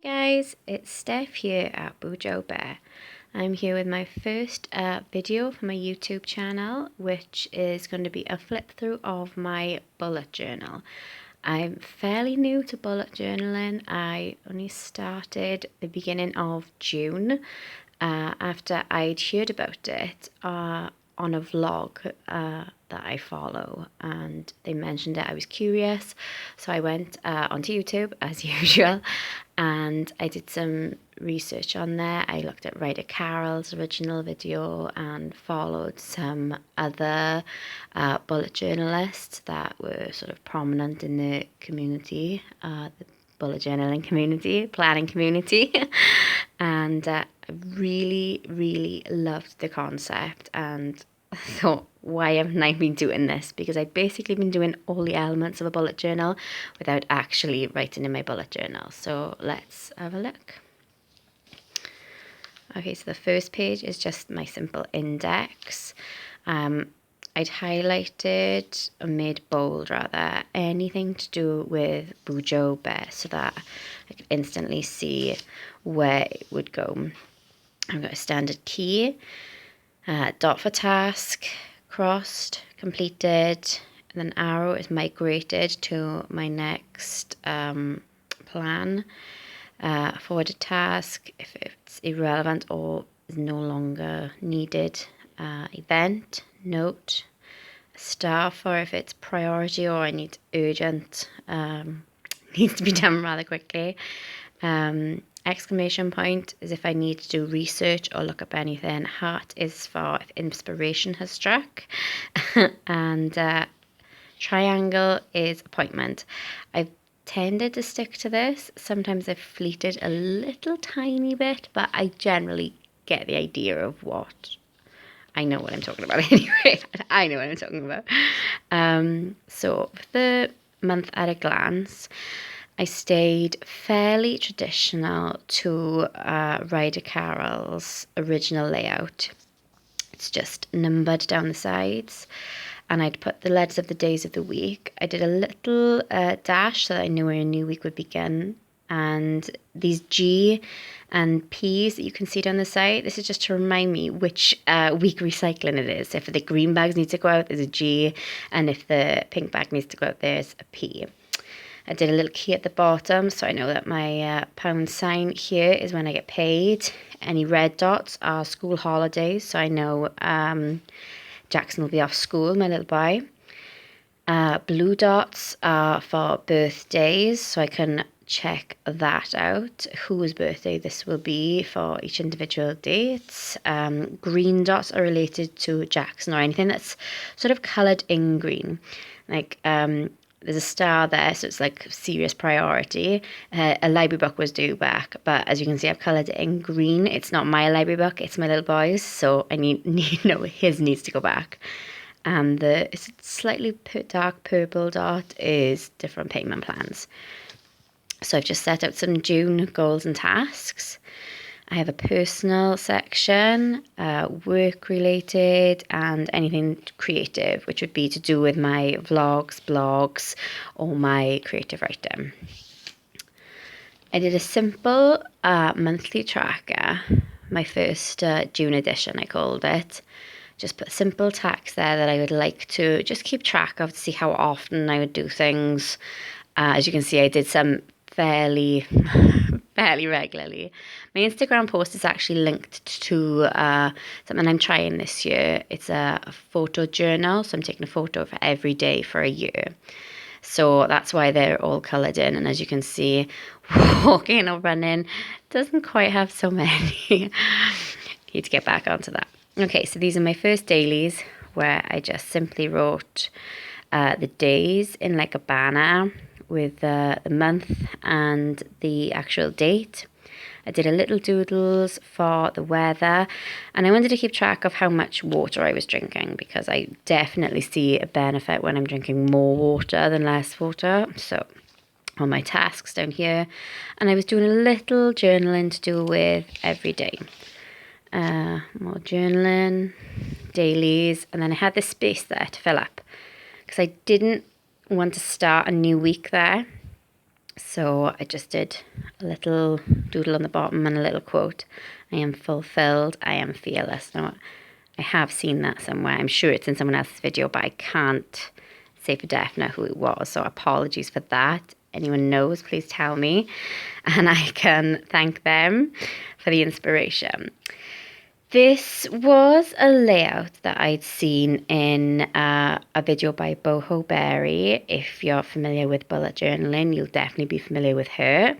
Guys, it's Steph here at Bujo Bear. I'm here with my first video for my YouTube channel, which is going to be a flip through of my bullet journal. I'm fairly new to bullet journaling. I only started the beginning of June after I'd heard about it on a vlog that I follow, and they mentioned it. I was curious, so I went onto YouTube as usual, and I did some research on there. I looked at Ryder Carroll's original video and followed some other bullet journalists that were sort of prominent in the community, the bullet journaling community, planning community. And I really loved the concept, and I thought, why haven't I been doing this? Because I'd basically been doing all the elements of a bullet journal without actually writing in my bullet journal. So let's have a look. Okay, so the first page is just my simple index. I'd highlighted or made bold rather anything to do with Bujo Bear so that I could instantly see where it would go. I've got a standard key, dot for task, crossed, completed, and then arrow is migrated to my next plan. Forwarded task if it's irrelevant or is no longer needed. Event, note, star for if it's priority or I need urgent, needs to be done rather quickly. Exclamation point is if I need to do research or look up anything. Heart is for if inspiration has struck. And triangle is appointment. I've tended to stick to this. Sometimes I've fleeted a little tiny bit, but I generally get the idea of what I know what I'm talking about anyway. I know what I'm talking about. So for the month at a glance, I stayed fairly traditional to Ryder Carroll's original layout. It's just numbered down the sides, and I'd put the letters of the days of the week. I did a little dash so that I knew where a new week would begin. And these G and P's that you can see down the side, this is just to remind me which week recycling it is. If the green bags need to go out, there's a G, and if the pink bag needs to go out, there's a P. I did a little key at the bottom, so I know that my pound sign here is when I get paid. Any red dots are school holidays, so I know Jackson will be off school, my little boy. Blue dots are for birthdays, so I can check that out, whose birthday this will be for each individual date. Green dots are related to Jackson or anything that's sort of coloured in green. Like there's a star there, so it's like serious priority. A library book was due back, but as you can see, I've coloured it in green. It's not my library book, it's my little boy's, so I need his needs to go back. And the slightly dark purple dot is different payment plans. So I've just set out some June goals and tasks. I have a personal section, work related, and anything creative, which would be to do with my vlogs, blogs, or my creative writing. I did a simple monthly tracker, my first June edition, I called it. Just put simple tasks there that I would like to just keep track of to see how often I would do things. As you can see, I did some fairly regularly. My Instagram post is actually linked to something I'm trying this year. It's a photo journal, so I'm taking a photo for every day for a year. So that's why they're all coloured in, and as you can see, walking or running doesn't quite have so many. Need to get back onto that. Okay, so these are my first dailies where I just simply wrote the days in like a banner with the month and the actual date. I did a little doodles for the weather, and I wanted to keep track of how much water I was drinking, because I definitely see a benefit when I'm drinking more water than less water. So on my tasks down here, and I was doing a little journaling to do with every day. More journaling, dailies, and then I had this space there to fill up because I didn't want to start a new week there. So I just did a little doodle on the bottom and a little quote. I am fulfilled, I am fearless. Now, I have seen that somewhere. I'm sure it's in someone else's video, but I can't say for definite who it was. So apologies for that. Anyone knows, please tell me. And I can thank them for the inspiration. This was a layout that I'd seen in a video by Bujo Bear. If you're familiar with bullet journaling, you'll definitely be familiar with her.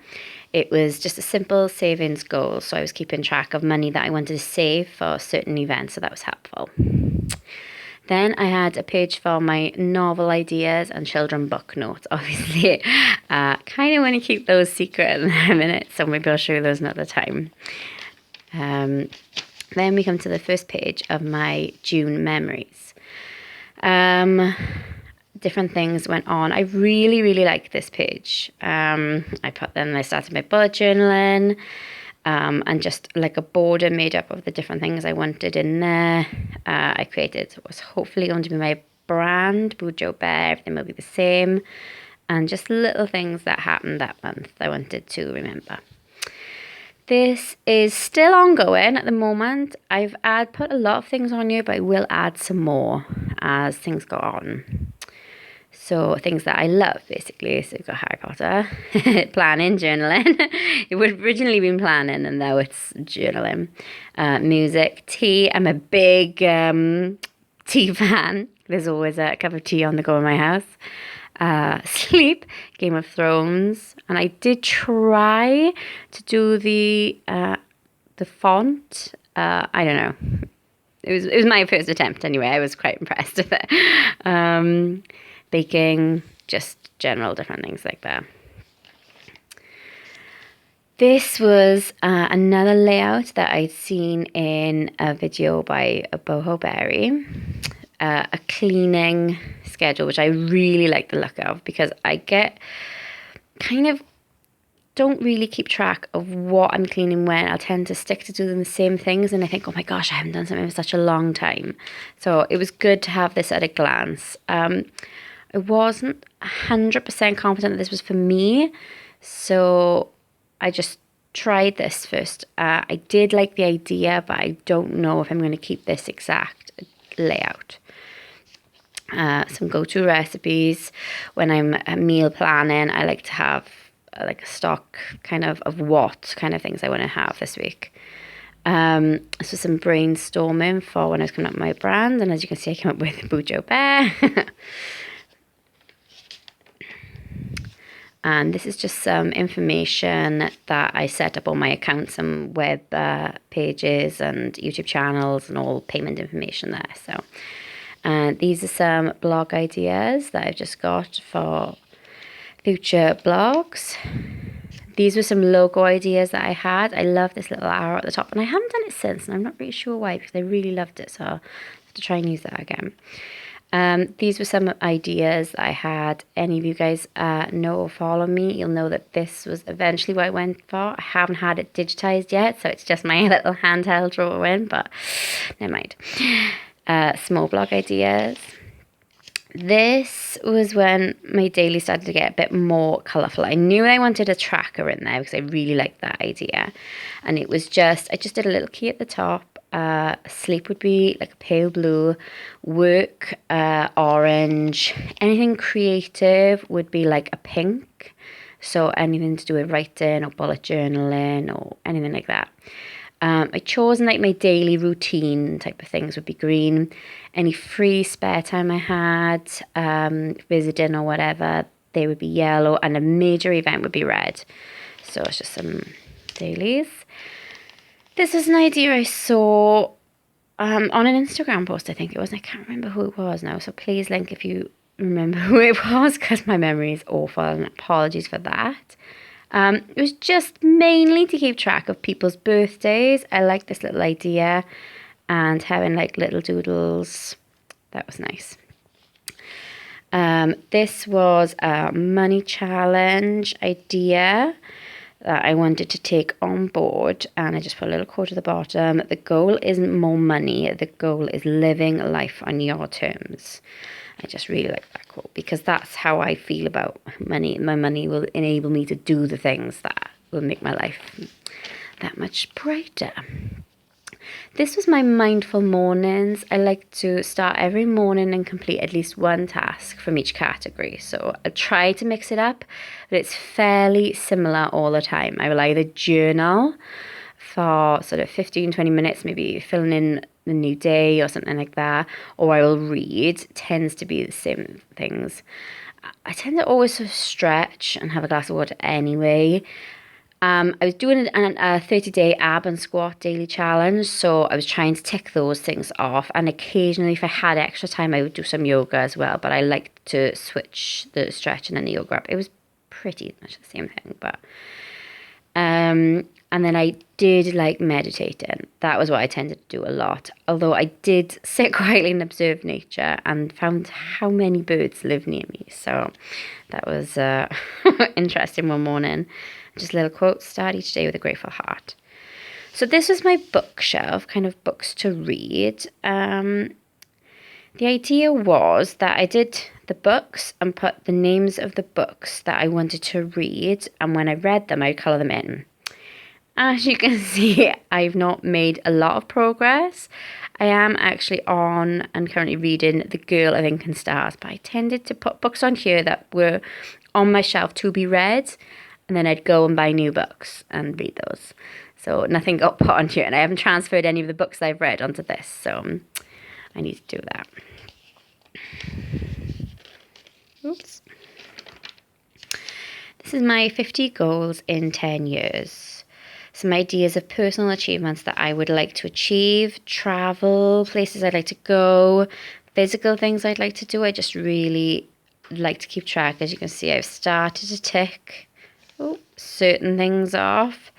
It was just a simple savings goal. So I was keeping track of money that I wanted to save for certain events. So that was helpful. Then I had a page for my novel ideas and children book notes. Obviously, kind of want to keep those secret in a minute. So maybe I'll show you those another time. Then we come to the first page of my June memories. Different things went on. I really, really liked this page. I started my bullet journaling, and just like a border made up of the different things I wanted in there. I created what was hopefully going to be my brand, Bujo Bear. Everything will be the same. And just little things that happened that month I wanted to remember. This is still ongoing at the moment. I've put a lot of things on here, but I will add some more as things go on. So things that I love, basically. So we've got Harry Potter, planning, journaling. It would have originally been planning, and now it's journaling. Music, tea. I'm a big tea fan. There's always a cup of tea on the go in my house. Sleep, Game of Thrones, and I did try to do the font. I don't know. It was my first attempt anyway. I was quite impressed with it. Baking, just general different things like that. This was another layout that I'd seen in a video by Bujo Bear. A cleaning schedule, which I really like the look of, because I don't really keep track of what I'm cleaning when. I'll tend to stick to doing the same things, and I think, oh my gosh, I haven't done something for such a long time. So it was good to have this at a glance. I wasn't 100% confident that this was for me, so I just tried this first. I did like the idea, but I don't know if I'm going to keep this exact layout. Some go-to recipes. When I'm meal planning, I like to have like a stock kind of what kind of things I want to have this week. So some brainstorming for when I was coming up with my brand, and as you can see, I came up with Bujo Bear. And this is just some information that I set up on my accounts and web pages and YouTube channels and all payment information there. So these are some blog ideas that I've just got for future blogs. These were some logo ideas that I had. I love this little arrow at the top, and I haven't done it since, and I'm not really sure why, because I really loved it, so I'll have to try and use that again. These were some ideas that I had. Any of you guys know or follow me, you'll know that this was eventually what I went for. I haven't had it digitized yet, so it's just my little handheld drawing, but never mind. Small blog ideas. This was when my daily started to get a bit more colourful. I knew I wanted a tracker in there because I really liked that idea. And it was just, I just did a little key at the top. Sleep would be like a pale blue. Work, orange. Anything creative would be like a pink. So anything to do with writing or bullet journaling or anything like that. I chose like my daily routine type of things would be green. Any free spare time I had, visiting or whatever, they would be yellow, and a major event would be red. So it's just some dailies. This is an idea I saw on an Instagram post, I think it was. I can't remember who it was now, so please link if you remember who it was, because my memory is awful, and apologies for that. It was just mainly to keep track of people's birthdays. I like this little idea, and having like little doodles. That was nice. This was a money challenge idea that I wanted to take on board, and I just put a little quote at the bottom. The goal isn't more money. The goal is living life on your terms. I just really like that quote because that's how I feel about money. My money will enable me to do the things that will make my life that much brighter. This was my mindful mornings. I like to start every morning and complete at least one task from each category. So I try to mix it up, but it's fairly similar all the time. I will either journal for sort of 15, 20 minutes, maybe filling in the new day or something like that, or I will read. It tends to be the same things. I tend to always sort of stretch and have a glass of water anyway. I was doing a 30-day ab and squat daily challenge, so I was trying to tick those things off. And occasionally, if I had extra time, I would do some yoga as well. But I liked to switch the stretching and the yoga up. It was pretty much the same thing, but and then I did like meditating. That was what I tended to do a lot. Although I did sit quietly and observe nature and found how many birds live near me. So that was interesting one morning. Just a little quote, start each day with a grateful heart. So this was my bookshelf, kind of books to read. The idea was that I did the books and put the names of the books that I wanted to read. And when I read them, I'd colour them in. As you can see, I've not made a lot of progress. I am actually on and currently reading The Girl of Ink and Stars, but I tended to put books on here that were on my shelf to be read, and then I'd go and buy new books and read those. So nothing got put on here, and I haven't transferred any of the books I've read onto this, so I need to do that. Oops. This is my 50 goals in 10 years. Some ideas of personal achievements that I would like to achieve, travel, places I'd like to go, physical things I'd like to do. I just really like to keep track. As you can see, I've started to tick certain things off,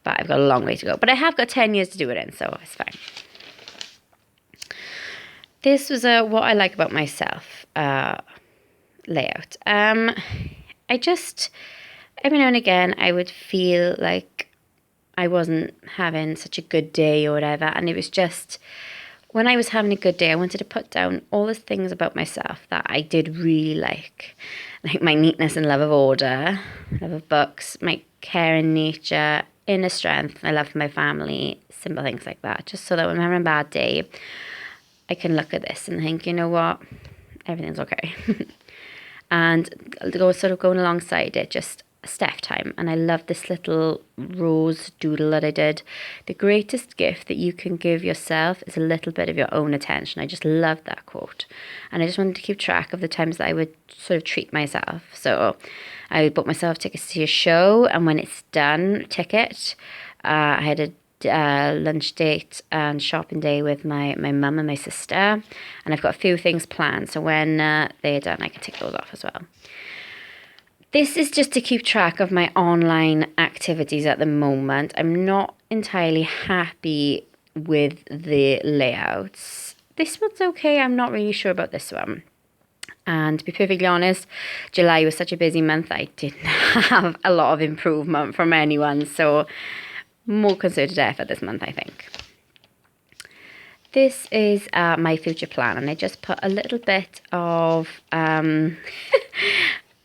but I've got a long way to go. But I have got 10 years to do it in, so it's fine. This was what I like about myself layout. I just, every now and again, I would feel like I wasn't having such a good day or whatever. And it was just, when I was having a good day, I wanted to put down all the things about myself that I did really like my neatness and love of order, love of books, my care in nature, inner strength, my love for my family, simple things like that. Just so that when I'm having a bad day, I can look at this and think, you know what, everything's okay. And going alongside it, just Steph time. And I love this little rose doodle that I did. The greatest gift that you can give yourself is a little bit of your own attention. I just love that quote. And I just wanted to keep track of the times that I would sort of treat myself. So I bought myself tickets to a show, and when it's done, ticket, I had a lunch date and shopping day with my mum and my sister. And I've got a few things planned. So when they're done, I can tick those off as well. This is just to keep track of my online activities at the moment. I'm not entirely happy with the layouts. This one's okay. I'm not really sure about this one. And to be perfectly honest, July was such a busy month. I didn't have a lot of improvement from anyone. So more concerted effort this month, I think. This is my future plan. And I just put a little bit of...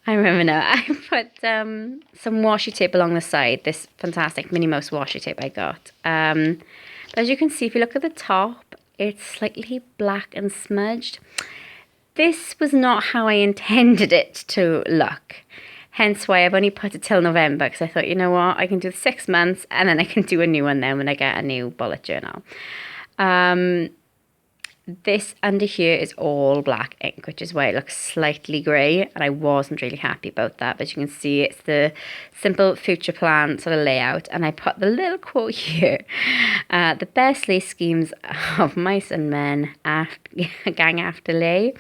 I remember now, I put some washi tape along the side, this fantastic Minnie Mouse washi tape I got. But as you can see, if you look at the top, it's slightly black and smudged. This was not how I intended it to look. Hence why I've only put it till November, because I thought, you know what, I can do 6 months and then I can do a new one then when I get a new bullet journal. This under here is all black ink, which is why it looks slightly grey, and I wasn't really happy about that. But you can see it's the simple future plan sort of layout, and I put the little quote here. The best lay schemes of mice and men gang after lay,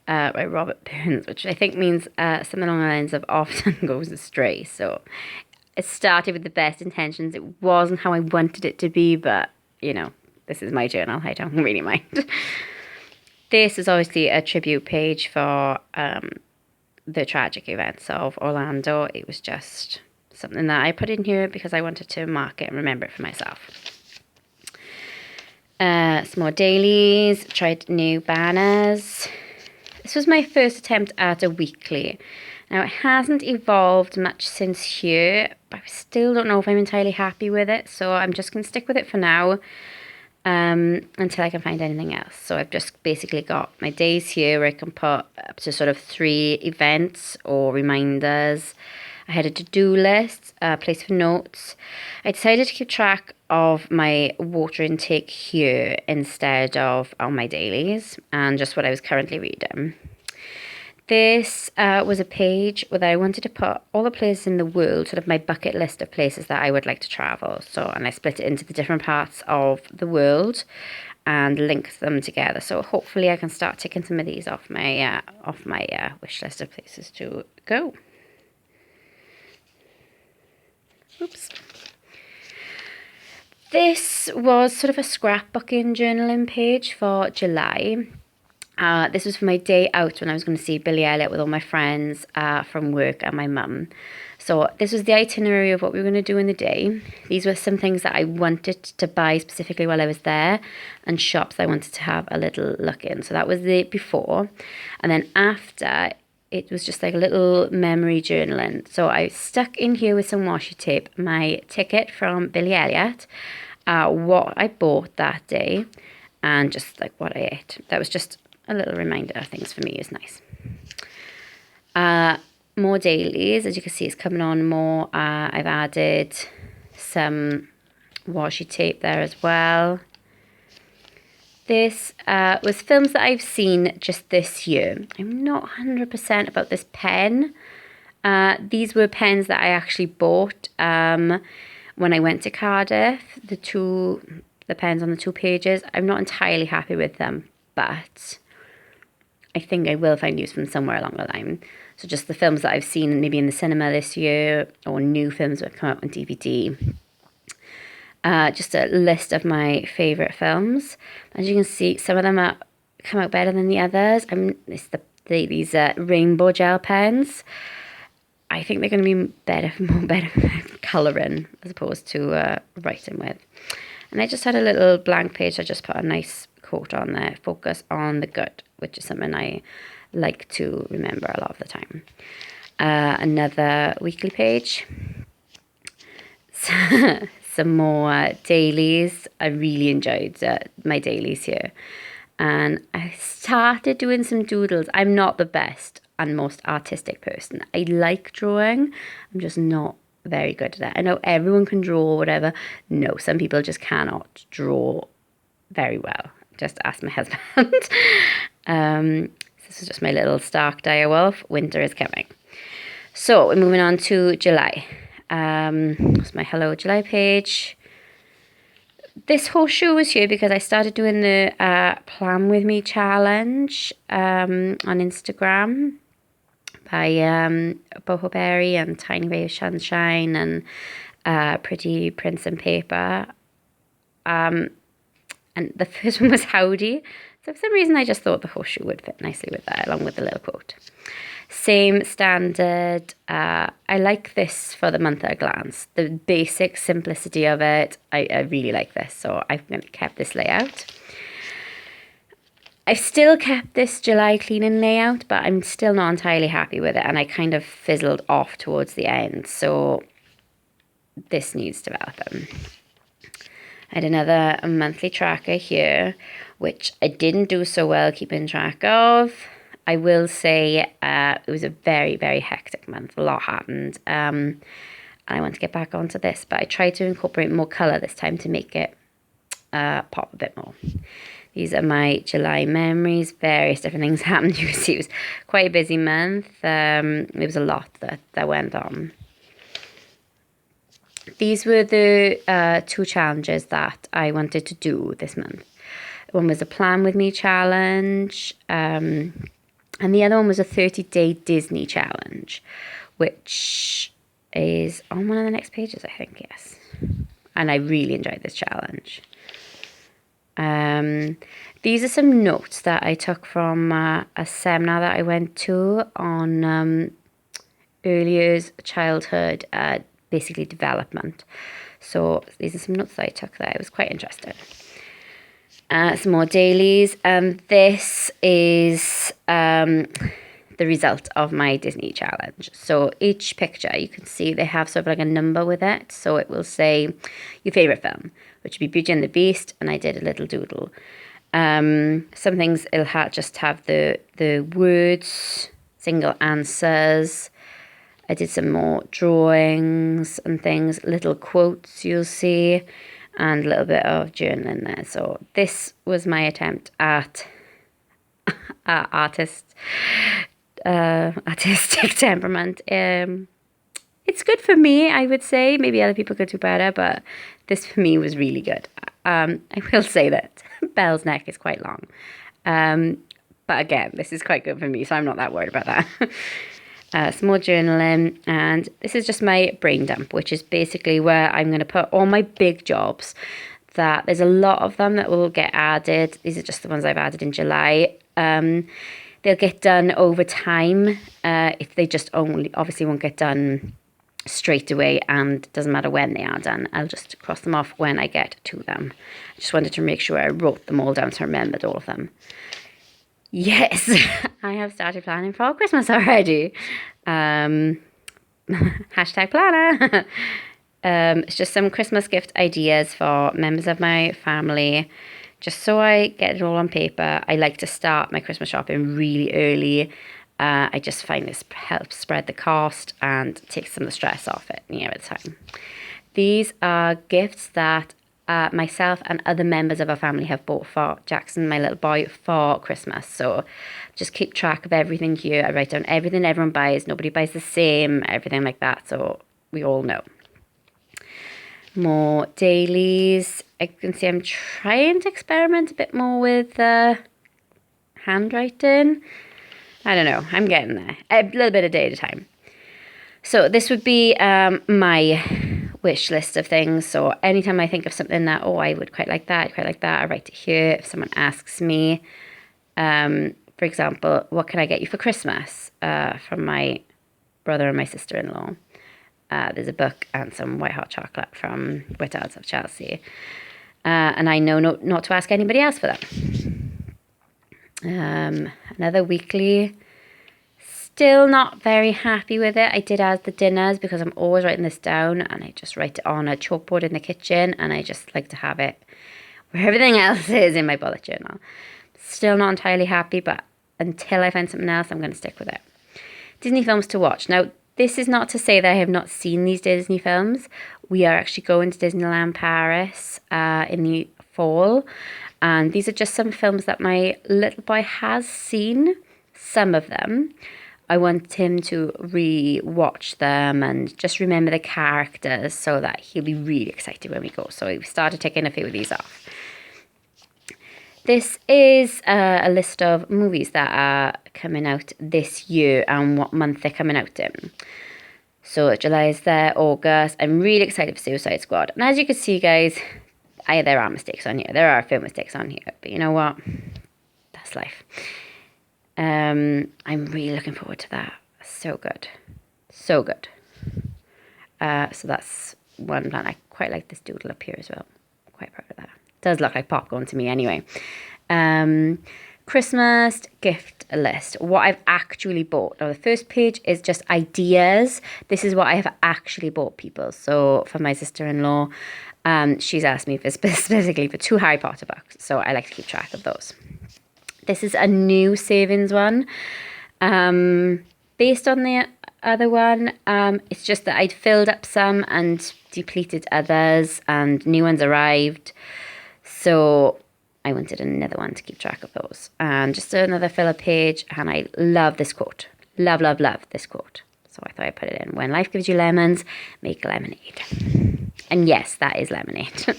by Robert Burns, which I think means something along the lines of often goes astray. So it started with the best intentions. It wasn't how I wanted it to be, but, you know, this is my journal. I don't really mind. This is obviously a tribute page for the tragic events of Orlando. It was just something that I put in here because I wanted to mark it and remember it for myself. Some more dailies. Tried new banners. This was my first attempt at a weekly. Now, it hasn't evolved much since here, but I still don't know if I'm entirely happy with it, so I'm just going to stick with it for now until I can find anything else. So I've just basically got my days here where I can put up to sort of 3 events or reminders. I had a to-do list, a place for notes. I decided to keep track of my water intake here instead of on my dailies and just what I was currently reading. This was a page where I wanted to put all the places in the world, sort of my bucket list of places that I would like to travel. And I split it into the different parts of the world and linked them together. So hopefully I can start ticking some of these off my wish list of places to go. Oops. This was sort of a scrapbooking journaling page for July. This was for my day out when I was going to see Billy Elliot with all my friends from work and my mum. So this was the itinerary of what we were going to do in the day. These were some things that I wanted to buy specifically while I was there and shops I wanted to have a little look in. So that was the before. And then after, it was just like a little memory journaling. So I stuck in here with some washi tape my ticket from Billy Elliot, what I bought that day, and just like what I ate. That was just a little reminder of things for me is nice. More dailies, as you can see, it's coming on more. I've added some washi tape there as well. This was films that I've seen just this year. I'm not 100% about this pen. These were pens that I actually bought when I went to Cardiff. The pens on the 2 pages. I'm not entirely happy with them, but I think I will find use for them somewhere along the line. So just the films that I've seen maybe in the cinema this year or new films that have come out on DVD. Just a list of my favourite films. As you can see, some of them come out better than the others. These rainbow gel pens. I think they're going to be more better colouring as opposed to writing with. And I just had a little blank page. I just put a nice quote on there. Focus on the good, which is something I like to remember a lot of the time. Another weekly page. Some more dailies. I really enjoyed my dailies here. And I started doing some doodles. I'm not the best and most artistic person. I like drawing. I'm just not very good at that. I know everyone can draw or whatever. No, some people just cannot draw very well. Just ask my husband. This is just my little Stark dire wolf. Winter is coming. So we're moving on to July. It's my Hello July page. This horseshoe was here because I started doing the Plan With Me challenge on Instagram by Bujo Bear and Tiny Ray of Sunshine and Pretty Prince and Paper. And the first one was Howdy. So for some reason I just thought the horseshoe would fit nicely with that, along with the little quote. Same standard. I like this for the month at a glance. The basic simplicity of it. I really like this, so I've kept this layout. I've still kept this July cleaning layout, but I'm still not entirely happy with it, and I kind of fizzled off towards the end, so this needs developing. I had another monthly tracker here, which I didn't do so well keeping track of. I will say it was a very, very hectic month. A lot happened. And I want to get back onto this, but I tried to incorporate more colour this time to make it pop a bit more. These are my July memories. Various different things happened. You can see it was quite a busy month. There was a lot that went on. These were the 2 challenges that I wanted to do this month. One was a Plan With Me challenge. And the other one was a 30-day Disney challenge, which is on one of the next pages, I think, yes. And I really enjoyed this challenge. These are some notes that I took from a seminar that I went to on early years childhood, basically development. So these are some notes that I took there. It was quite interesting. Some more dailies, and this is the result of my Disney challenge. So each picture, you can see they have sort of like a number with it. So it will say your favourite film, which would be Beauty and the Beast, and I did a little doodle. Some things it'll just have the words, single answers. I did some more drawings and things, little quotes you'll see, and a little bit of journaling there. So this was my attempt at artistic temperament. It's good for me, I would say. Maybe other people could do better, but this for me was really good. I will say that Belle's neck is quite long. But again, this is quite good for me, so I'm not that worried about that. Some more journaling, and this is just my brain dump, which is basically where I'm going to put all my big jobs. That there's a lot of them that will get added. These are just the ones I've added in July. They'll get done over time. If they just obviously won't get done straight away, and it doesn't matter when they are done. I'll just cross them off when I get to them. I just wanted to make sure I wrote them all down so I remembered all of them. Yes, I have started planning for Christmas already. Hashtag planner. It's just some Christmas gift ideas for members of my family. Just so I get it all on paper. I like to start my Christmas shopping really early. I just find this helps spread the cost and takes some of the stress off it near the time. These are gifts that myself and other members of our family have bought for Jackson, my little boy, for Christmas. So just keep track of everything here. I write down everything everyone buys. Nobody buys the same, everything like that. So we all know. More dailies. I can see I'm trying to experiment a bit more with handwriting. I don't know. I'm getting there. A little bit a day at a time. So this would be my wish list of things. So anytime I think of something that, I would quite like that, I write it here. If someone asks me, for example, what can I get you for Christmas from my brother and my sister-in-law? There's a book and some white hot chocolate from Whittles of Chelsea. And I know not to ask anybody else for that. Another weekly. Still not very happy with it. I did add the dinners because I'm always writing this down, and I just write it on a chalkboard in the kitchen, and I just like to have it where everything else is in my bullet journal. Still not entirely happy, but until I find something else, I'm going to stick with it. Disney films to watch. Now, this is not to say that I have not seen these Disney films. We are actually going to Disneyland Paris in the fall, and these are just some films that my little boy has seen, some of them. I want him to re-watch them and just remember the characters so that he'll be really excited when we go. So we started taking a few of these off. This is a list of movies that are coming out this year and what month they're coming out in. So July is there, August. I'm really excited for Suicide Squad. And as you can see, guys, there are mistakes on here. There are a few mistakes on here. But you know what? That's life. I'm really looking forward to that. So good. So good. So that's one plan. I quite like this doodle up here as well. Quite proud of that. Does look like popcorn to me anyway. Christmas gift list. What I've actually bought. Now the first page is just ideas. This is what I have actually bought people. So for my sister-in-law, she's asked me for specifically for 2 Harry Potter books. So I like to keep track of those. This is a new savings one. Based on the other one, it's just that I'd filled up some and depleted others, and new ones arrived. So I wanted another one to keep track of those. And just another filler page, and I love this quote. Love, love, love this quote. So I thought I'd put it in. When life gives you lemons, make lemonade. And yes, that is lemonade.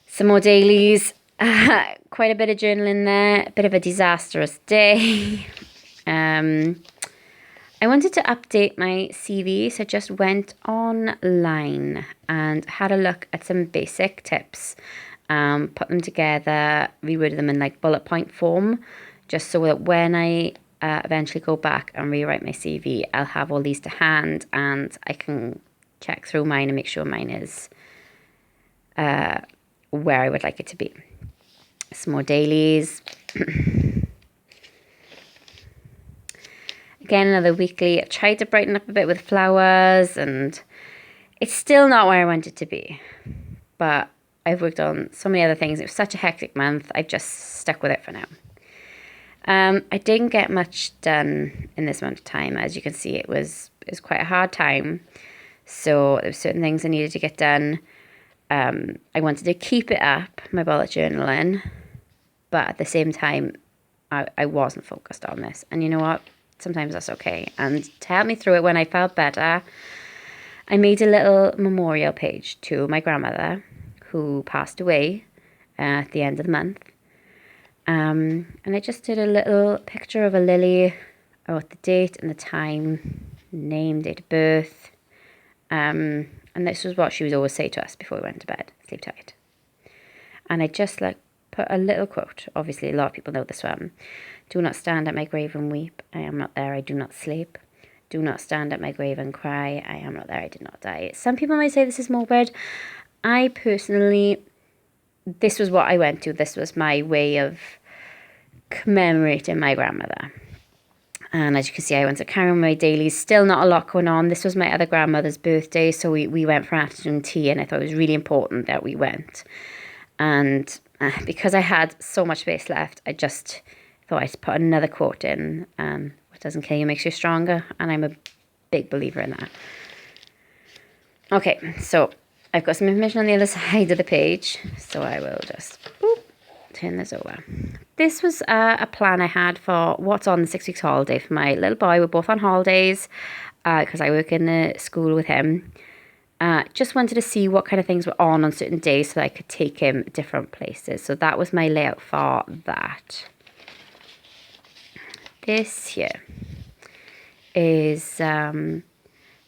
Some more dailies. Quite a bit of journaling there. A bit of a disastrous day. I wanted to update my CV, so I just went online and had a look at some basic tips. Put them together, reworded them in like bullet point form, just so that when I eventually go back and rewrite my CV, I'll have all these to hand and I can check through mine and make sure mine is where I would like it to be. Some more dailies. Again, another weekly. I've tried to brighten up a bit with flowers, and it's still not where I want it to be. But I've worked on so many other things. It was such a hectic month. I've just stuck with it for now. I didn't get much done in this amount of time. As you can see, it was quite a hard time. So there were certain things I needed to get done. I wanted to keep it up, my bullet journaling, but at the same time, I wasn't focused on this. And you know what? Sometimes that's okay. And to help me through it, when I felt better, I made a little memorial page to my grandmother, who passed away at the end of the month. And I just did a little picture of a lily. I wrote the date and the time, name, date of birth. And this was what she would always say to us before we went to bed: sleep tight. And I just put a little quote. Obviously, a lot of people know this one. Do not stand at my grave and weep. I am not there. I do not sleep. Do not stand at my grave and cry. I am not there. I did not die. Some people might say this is morbid. I personally, this was what I went to. This was my way of commemorating my grandmother. And as you can see, I went to carry on my dailies. Still not a lot going on. This was my other grandmother's birthday, so we went for an afternoon tea, and I thought it was really important that we went. And because I had so much space left, I just thought I'd put another quote in. What doesn't kill you makes you stronger, and I'm a big believer in that. Okay, so I've got some information on the other side of the page, so I will just turn this over. This was a plan I had for what's on the 6 weeks holiday for my little boy. We're both on holidays because I work in the school with him. Just wanted to see what kind of things were on certain days so that I could take him different places. So that was my layout for that. This here is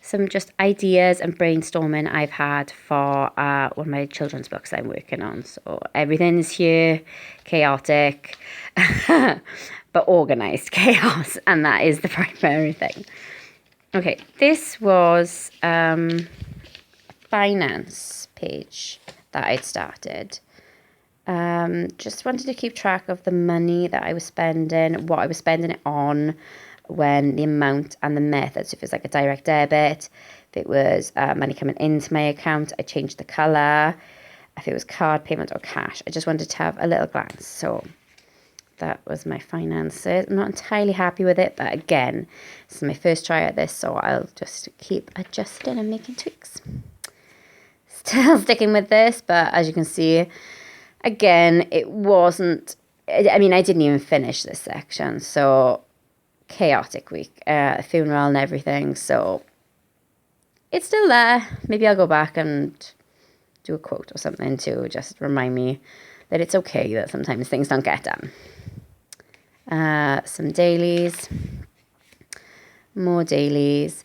some just ideas and brainstorming I've had for one of my children's books I'm working on. So everything is here, chaotic, but organised chaos, and that is the primary thing. Okay, this was finance page that I'd started. Just wanted to keep track of the money that I was spending, what I was spending it on, when the amount and the method. So if it's like a direct debit, if it was money coming into my account, I changed the colour. If it was card payment or cash, I just wanted to have a little glance. So that was my finances. I'm not entirely happy with it, but again, this is my first try at this, so I'll just keep adjusting and making tweaks. Still sticking with this, but as you can see, again, it wasn't, I mean, I didn't even finish this section, so chaotic week, funeral and everything, so it's still there. Maybe I'll go back and do a quote or something to just remind me that it's okay that sometimes things don't get done. Some dailies, more dailies,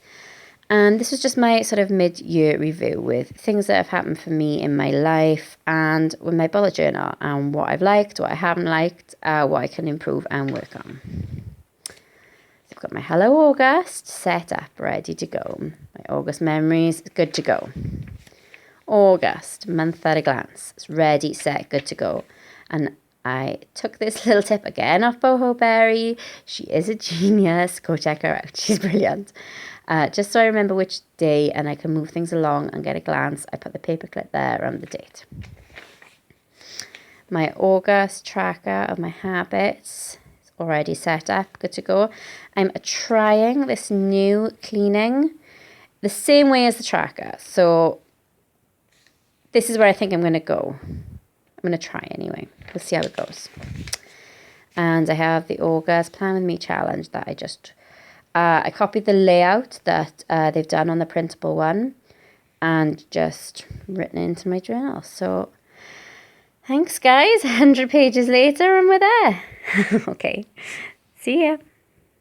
and this was just my sort of mid-year review with things that have happened for me in my life and with my bullet journal, and what I've liked, what I haven't liked, what I can improve and work on. I've got my Hello August set up, ready to go. My August memories, good to go. August, month at a glance. It's ready, set, good to go. And I took this little tip again off Bujo Bear. She is a genius. Go check her out. She's brilliant. Just so I remember which day and I can move things along and get a glance, I put the paperclip there and the date. My August tracker of my habits. Already set up, good to go. I'm trying this new cleaning the same way as the tracker. So this is where I think I'm going to go. I'm going to try anyway. We'll see how it goes. And I have the August Plan With Me challenge that I just, I copied the layout that they've done on the printable one and just written into my journal. So thanks guys, 100 pages later and we're there. Okay, see ya.